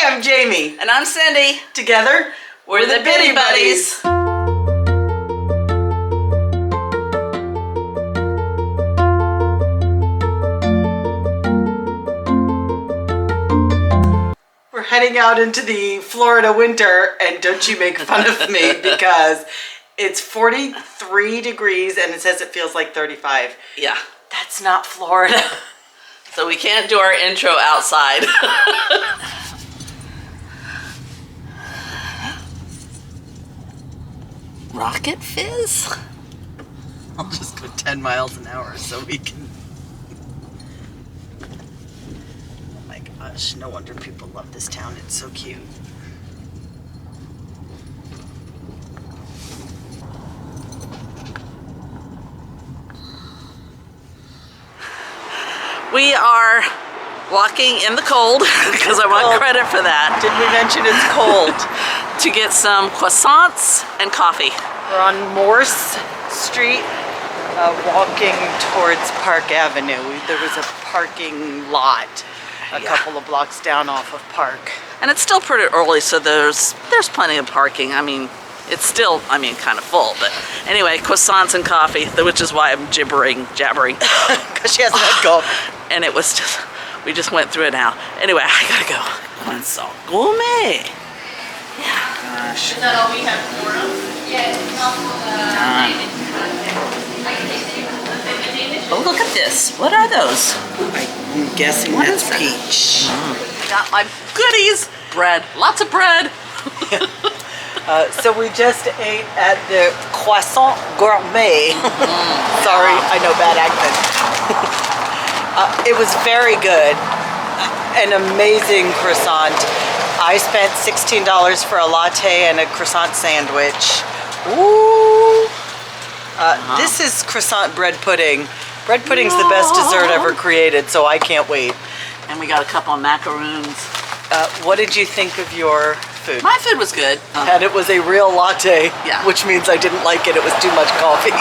Hi, I'm Jamie. And I'm Cindy. Together, we're the Biddy Buddies. We're heading out into the Florida winter, and don't you make fun of me because it's 43 degrees and it says it feels like 35. Yeah. That's not Florida. So we can't do our intro outside. Rocket Fizz? I'll just go 10 miles an hour so we can... Oh my gosh, no wonder people love this town. It's so cute. We are walking in the cold because I want credit for that. Did we mention it's cold? To get some croissants and coffee. We're on Morse Street, walking towards Park Avenue. There was a parking lot a couple of blocks down off of Park. And it's still pretty early, so there's plenty of parking. I mean, it's still, kind of full, but anyway, croissants and coffee, which is why I'm jabbering. Because she hasn't had coffee. And it was just, we just went through it now. Anyway, I gotta go. Croissant gourmet. Yeah. Gosh. Is that all we have for them? Yeah, it's also Oh, look at this. What are those? I'm guessing What that's is that? peach. Got my goodies. Bread. Lots of bread. So we just ate at the Croissant Gourmet. Sorry, I know, bad accent. It was very good. An amazing croissant. I spent $16 for a latte and a croissant sandwich. Ooh. This is croissant bread pudding. Bread pudding's the best dessert ever created, so I can't wait. And we got a couple of macaroons. What did you think of your food? My food was good. And it was a real latte, Yeah. which means I didn't like it. It was too much coffee.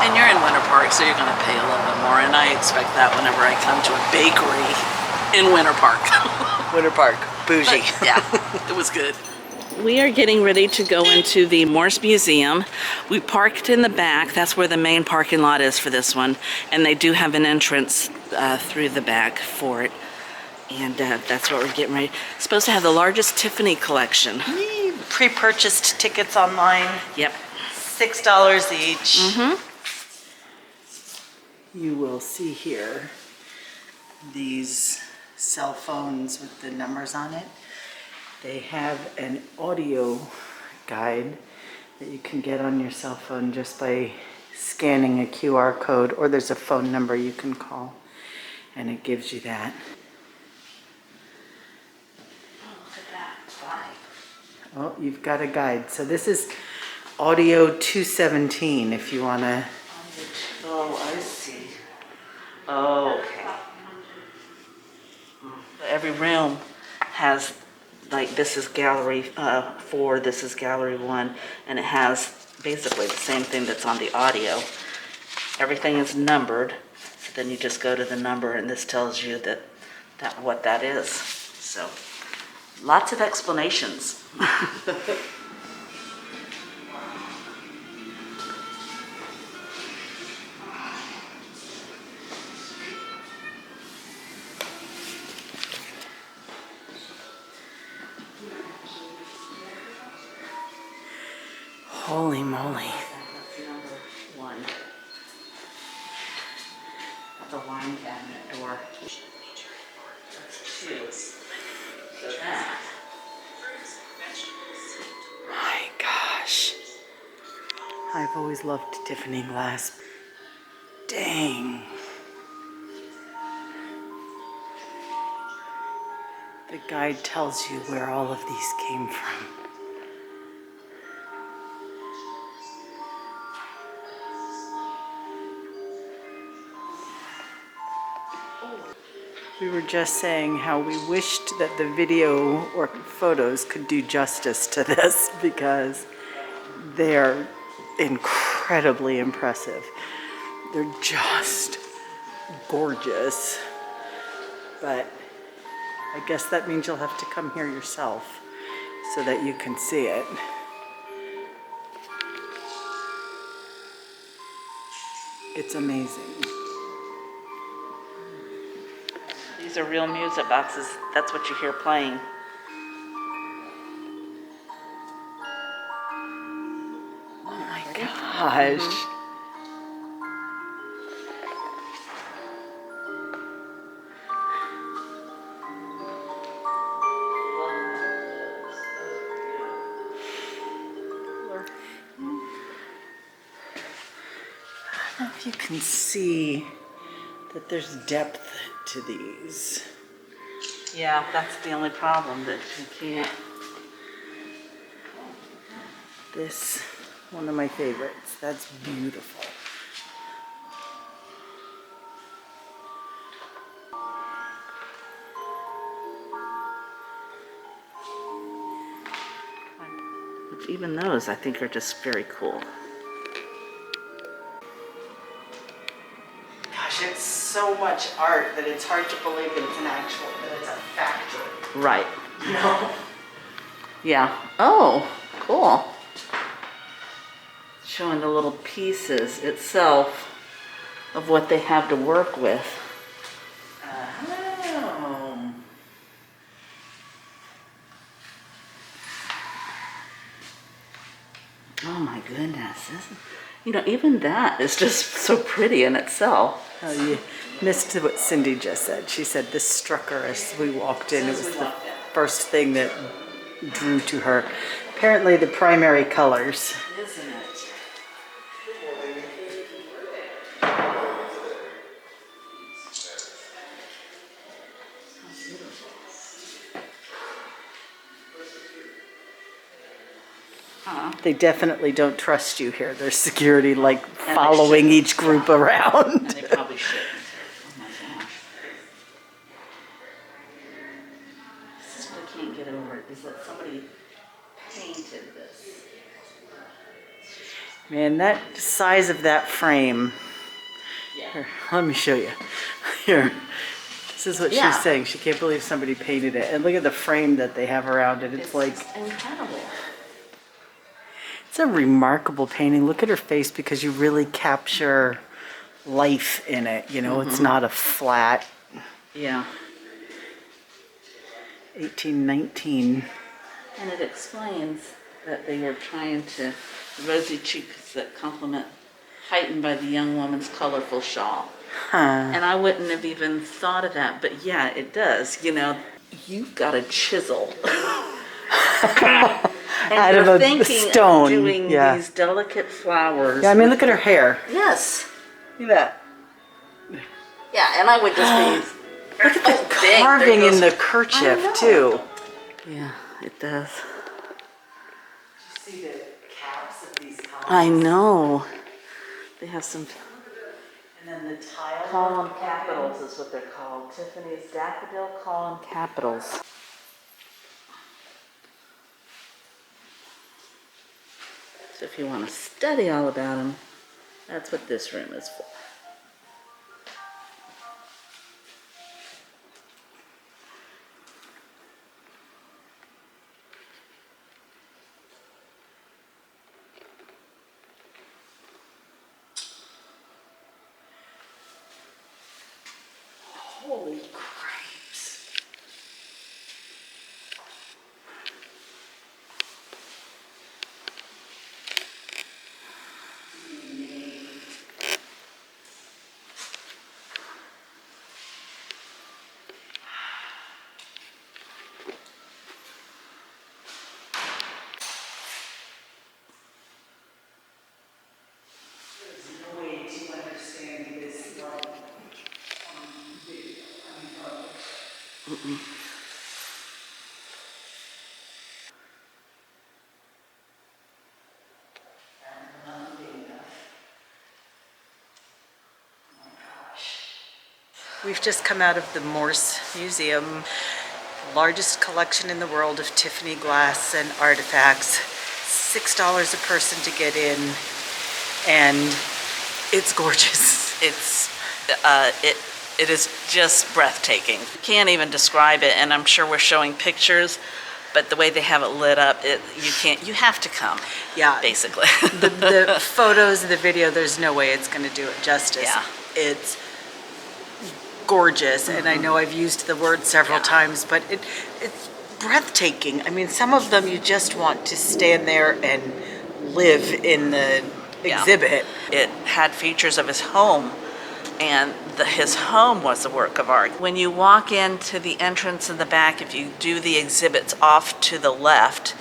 And you're in Winter Park, so you're going to pay a little bit more. And I expect that whenever I come to a bakery in Winter Park. Winter Park, bougie. But, yeah, it was good. We are getting ready to go into the Morse Museum. We parked in the back. That's where the main parking lot is for this one. And they do have an entrance through the back for it. And that's what we're getting ready. It's supposed to have the largest Tiffany collection. Pre-purchased tickets online. Yep. $6 each. Mm-hmm. You will see here these cell phones with the numbers on it. They have an audio guide that you can get on your cell phone just by scanning a QR code, or there's a phone number you can call and it gives you that. Oh, you've got a guide. So this is audio 217 if you want to. Oh, I see. Oh, okay. Every room has, like, this is gallery 4, this is gallery 1, and it has basically the same thing that's on the audio. Everything is numbered, so then you just go to the number and this tells you that what that is. So, lots of explanations. Holy moly. That's number 1. The wine cabinet door. That's 2. So that. My gosh. I've always loved Tiffany glass. Dang. The guide tells you where all of these came from. We were just saying how we wished that the video or photos could do justice to this because they're incredibly impressive. They're just gorgeous. But I guess that means you'll have to come here yourself so that you can see it. It's amazing. These are real music boxes. That's what you hear playing. Oh my gosh. I don't know if you can see that there's depth to these. Yeah, that's the only problem, that you can't. This, one of my favorites. That's beautiful. Which even those I think are just very cool. Gosh, it's so much art that it's hard to believe that it's a factory. Right. You know? Yeah. Oh, cool. Showing the little pieces itself of what they have to work with. Oh. Oh my goodness. You know, even that is just so pretty in itself. Oh, you missed what Cindy just said. She said this struck her as we walked in. It was the first thing that drew to her. Apparently the primary colors. Isn't it? They definitely don't trust you here. There's security like following each group around. And they probably shouldn't. Oh my gosh. This is what I can't get over, is that somebody painted this. Man, that size of that frame. Here, let me show you. Here. This is what Yeah. she's saying. She can't believe somebody painted it. And look at the frame that they have around it. It's like, just incredible. it's a remarkable painting. Look at her face because you really capture life in it. You know, it's not a flat Yeah. 1819. And it explains that they were trying to, the rosy cheeks that complement, heightened by the young woman's colorful shawl. Huh. And I wouldn't have even thought of that, but yeah, it does. You know, you've got a chisel. And Out you're of a thinking stone. of doing Yeah. these delicate flowers. Yeah, I mean, look at her hair. Yes. Look at that. Yeah, and I would just be. Look at the carving in the kerchief, too. Yeah, it does. See the caps of these columns? I know. They have some And then the tile. column capitals is what they're called. Tiffany's daffodil column capitals. So if you want to study all about them, that's what this room is for. Holy cripes. There's no way to understand this like on video. I mean, we've just come out of the Morse Museum, largest collection in the world of Tiffany glass and artifacts. $6 a person to get in, and it's gorgeous. It is just breathtaking. Can't even describe it, and I'm sure we're showing pictures, but the way they have it lit up, you have to come. Yeah. Basically. The photos, the video, there's no way it's going to do it justice. Yeah. It's gorgeous, and I know I've used the word several times, but it's breathtaking. I mean, some of them you just want to stand there and live in the exhibit. It had features of his home, and his home was a work of art. When you walk into the entrance in the back, if you do the exhibits off to the left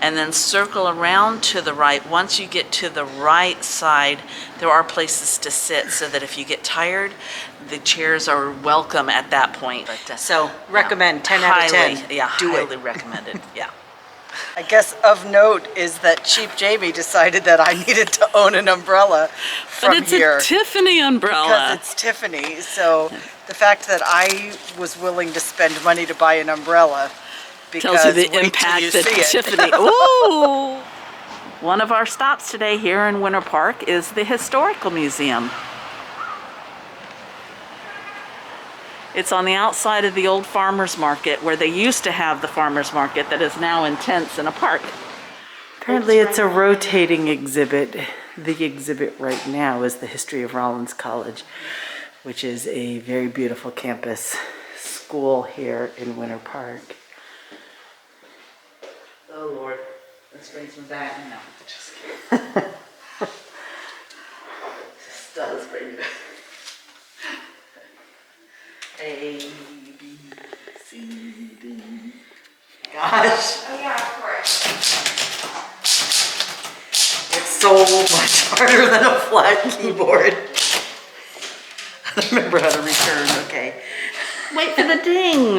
and then circle around to the right, once you get to the right side, there are places to sit so that if you get tired, the chairs are welcome at that point. But, so recommend 10 out of 10. Yeah, do highly it. recommended. Yeah. I guess of note is that Cheap Jamie decided that I needed to own an umbrella from But it's here. a Tiffany umbrella. Because it's Tiffany, so the fact that I was willing to spend money to buy an umbrella because tells you the wait till impact you that see it. Tiffany. Ooh! One of our stops today here in Winter Park is the Historical Museum. It's on the outside of the old farmers market where they used to have the farmers market that is now in tents in a park. Apparently it's a rotating exhibit. The exhibit right now is the history of Rollins College, which is a very beautiful campus school here in Winter Park. Oh Lord, this brings me back. No, just kidding. This does bring me back. A, B, C, D. Gosh, Oh yeah, of course. it's so much harder than a flat keyboard. I remember how to return, okay. Wait for the ding.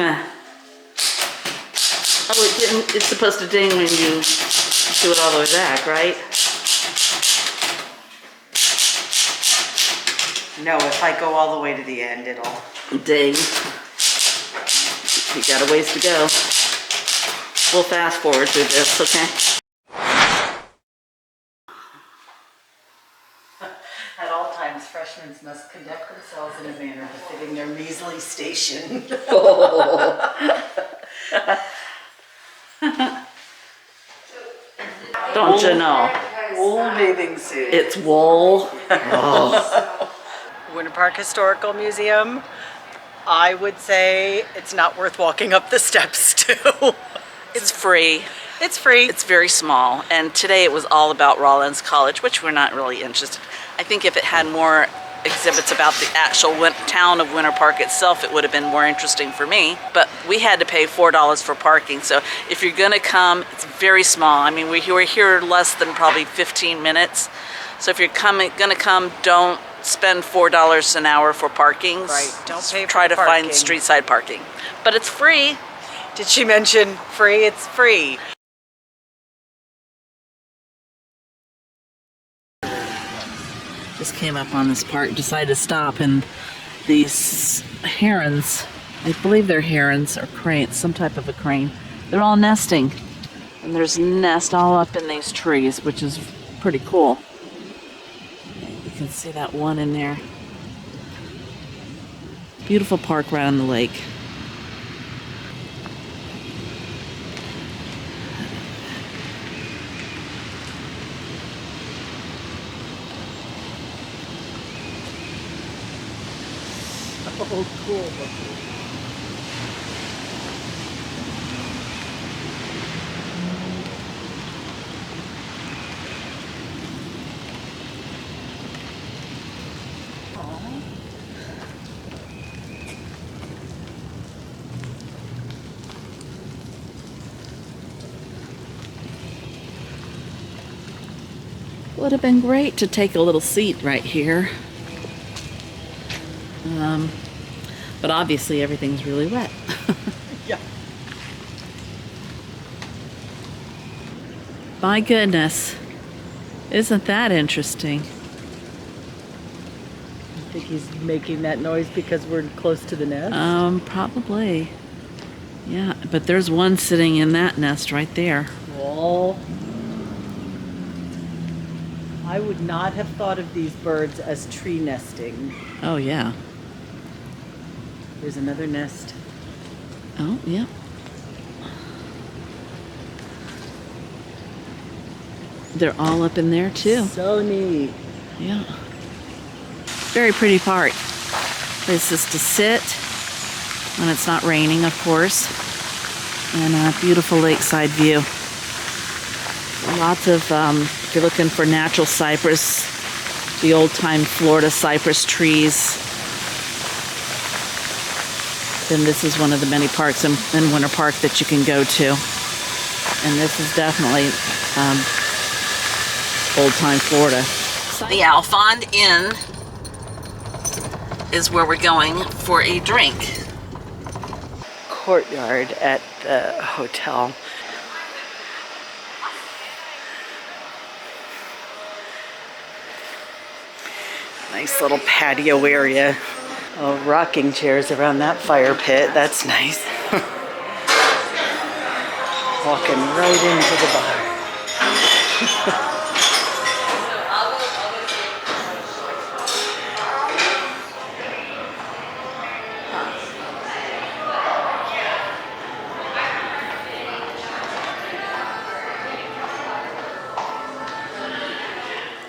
Oh, it didn't. It's supposed to ding when you do it all the way back, right? No, if I go all the way to the end, it'll... Ding. You got a ways to go. We'll fast forward through this, okay? At all times, freshmen must conduct themselves in a manner befitting their measly station. Don't you know? Wool bathing suit. It's wool. Winter Park Historical Museum. I would say it's not worth walking up the steps to. It's free. It's free. It's very small, and today it was all about Rollins College, which we're not really interested. I think if it had more exhibits about the actual town of Winter Park itself, it would have been more interesting for me. But we had to pay $4 for parking, so if you're gonna come, it's very small. I mean, we were here less than probably 15 minutes. So if you're gonna come, don't spend $4 an hour for parking. Right, don't pay for Try to parking. find street side parking. But it's free. Did she mention free? It's free. Just came up on this park, decided to stop, and these herons, I believe they're herons or cranes, some type of a crane, they're all nesting. And there's nests all up in these trees, which is pretty cool. You can see that one in there. Beautiful park right on the lake. Oh, cool. Would have been great to take a little seat right here. But obviously everything's really wet. Yeah. My goodness. Isn't that interesting? I think he's making that noise because we're close to the nest. Probably. Yeah, but there's one sitting in that nest right there. Well, I would not have thought of these birds as tree nesting. Oh, yeah. There's another nest. Oh, yeah. They're all up in there too. So neat. Yeah. Very pretty park. Places to sit when it's not raining, of course. And a beautiful lakeside view. Lots of, if you're looking for natural cypress, the old-time Florida cypress trees, then this is one of the many parks in Winter Park that you can go to. And this is definitely old-time Florida. The Alfond Inn is where we're going for a drink. Courtyard at the hotel. Nice little patio area. Oh, rocking chairs around that fire pit. That's nice. Walking right into the bar.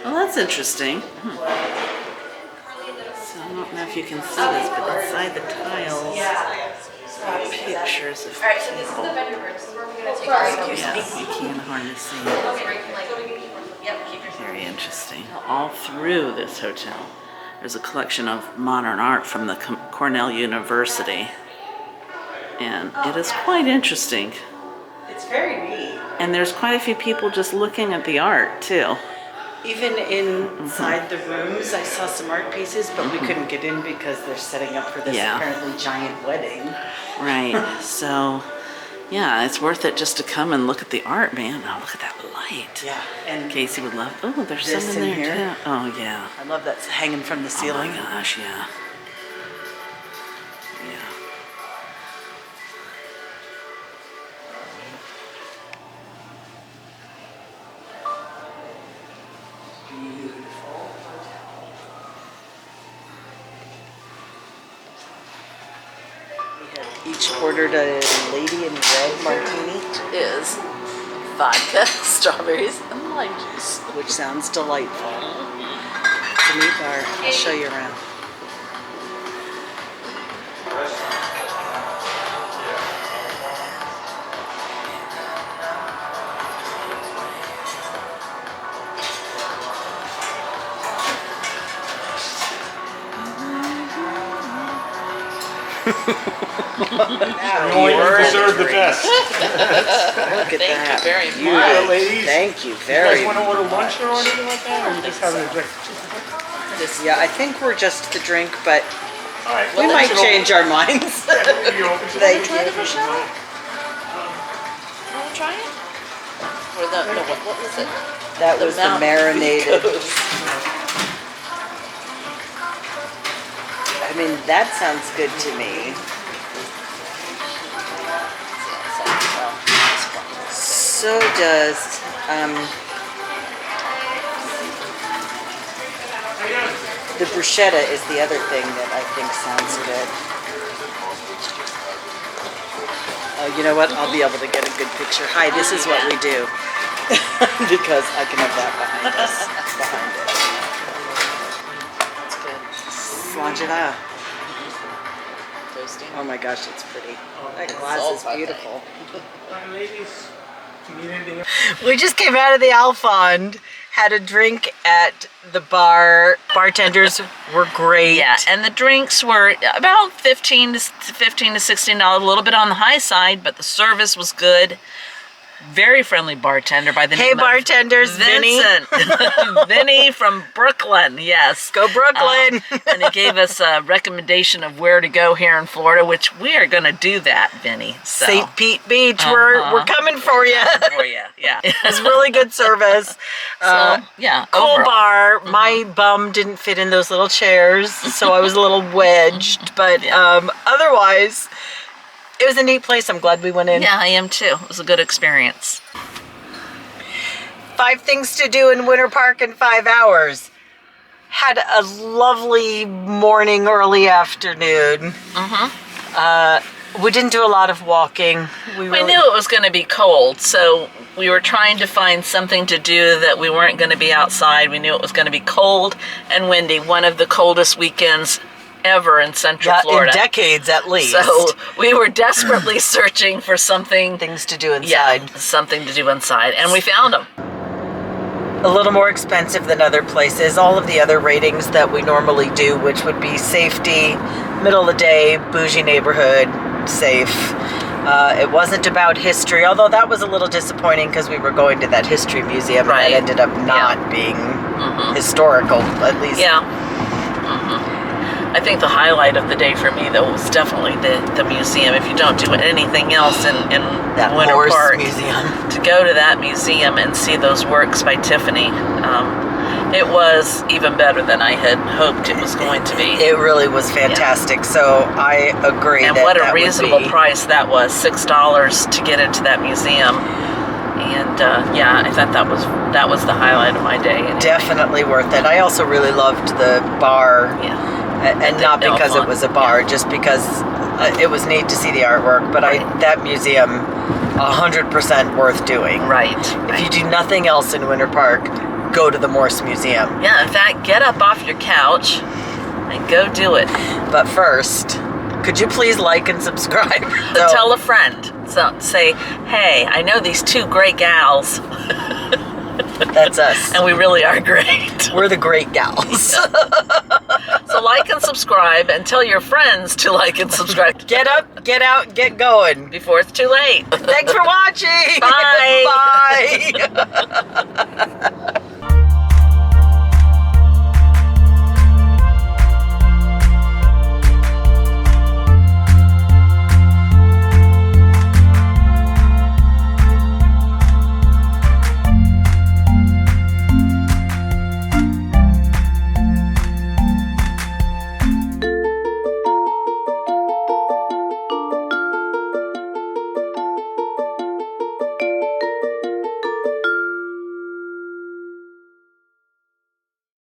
Well, that's interesting. So I don't know if you can see this, but inside the tiles are pictures of people. This is the vendor room. This is where we're going to take our Yeah, you can hardly see it. Very interesting. All through this hotel, there's a collection of modern art from the Cornell University. And it is quite interesting. It's very neat. And there's quite a few people just looking at the art, too. Even inside the rooms, I saw some art pieces, but we couldn't get in because they're setting up for this apparently giant wedding. Right. So, yeah, it's worth it just to come and look at the art, man. Oh, look at that light. Yeah, and Casey would love. Oh, there's this some in there here. too. Oh, yeah. I love that's hanging from the ceiling. Oh my gosh, yeah. Yeah. Each ordered a lady in red martini, Is vodka, strawberries, and lime juice. which sounds delightful. It's a neat bar. I'll show you around. You deserve the best. Look at that. you very Beauty. much. Ladies. Thank you You guys very want to much. order lunch or anything like that, or are you just having a drink? Yeah, I think we're just the drink, but All right. we might change our minds. You open to Thank Try you. the Michelle? Want to try it? Or the, no, what was it? That was the marinated. I mean, that sounds good to me. So does the bruschetta is the other thing that I think sounds good. Oh, you know what? I'll be able to get a good picture. Hi, this is what we do. Because I can have that behind us. Behind it. That's good. Slangela. Toasting. Oh my gosh, it's pretty. That It's glass all is butter. beautiful. Ladies, do you need anything else? We just came out of the Alfond, had a drink at the bar. Bartenders were great. Yeah, and the drinks were about $15 to $16, a little bit on the high side, but the service was good. Very friendly bartender by the Hey, name bartenders, of Vinny. Vincent. Vinny from Brooklyn, yes. Go Brooklyn. And he gave us a recommendation of where to go here in Florida, which we are going to do that, Vinny. So. St. Pete Beach, we're coming for you. For you, yeah. It was really good service. So, yeah, Cool overall. bar. My bum didn't fit in those little chairs, so I was a little wedged. But otherwise, it was a neat place. I'm glad we went in. Yeah, I am too. It was a good experience. 5 things to do in Winter Park in 5 hours. Had a lovely morning, early afternoon. We didn't do a lot of walking. We knew it was going to be cold, so we were trying to find something to do that we weren't going to be outside. We knew it was going to be cold and windy, one of the coldest weekends ever in Central Florida. In decades at least. So we were desperately searching for something. Things to do inside. Yeah, something to do inside, and we found them. A little more expensive than other places. All of the other ratings that we normally do, which would be safety, middle of the day, bougie neighborhood, safe. It wasn't about history, although that was a little disappointing because we were going to that history museum Right. and it ended up not being historical, at least. Yeah. I think the highlight of the day for me, though, was definitely the museum. If you don't do anything else in That Winter Morse Park, Museum. to go to that museum and see those works by Tiffany, it was even better than I had hoped it was going to be. It really was fantastic. So I agree And that what a that would reasonable be- price that was, $6 to get into that museum. And yeah, I thought that was the highlight of my day. Anyway. Definitely worth it. I also really loved the bar. Yeah. And not because it was a bar, just because it was neat to see the artwork. But that museum, 100% worth doing. Right. If you do nothing else in Winter Park, go to the Morse Museum. Yeah, in fact, get up off your couch and go do it. But first, could you please like and subscribe? Tell a friend. So say, hey, I know these two great gals, That's us. and we really are great. We're the great gals. So like and subscribe, and tell your friends to like and subscribe. Get up, get out, get going. Before it's too late. Thanks for watching. Bye. Bye.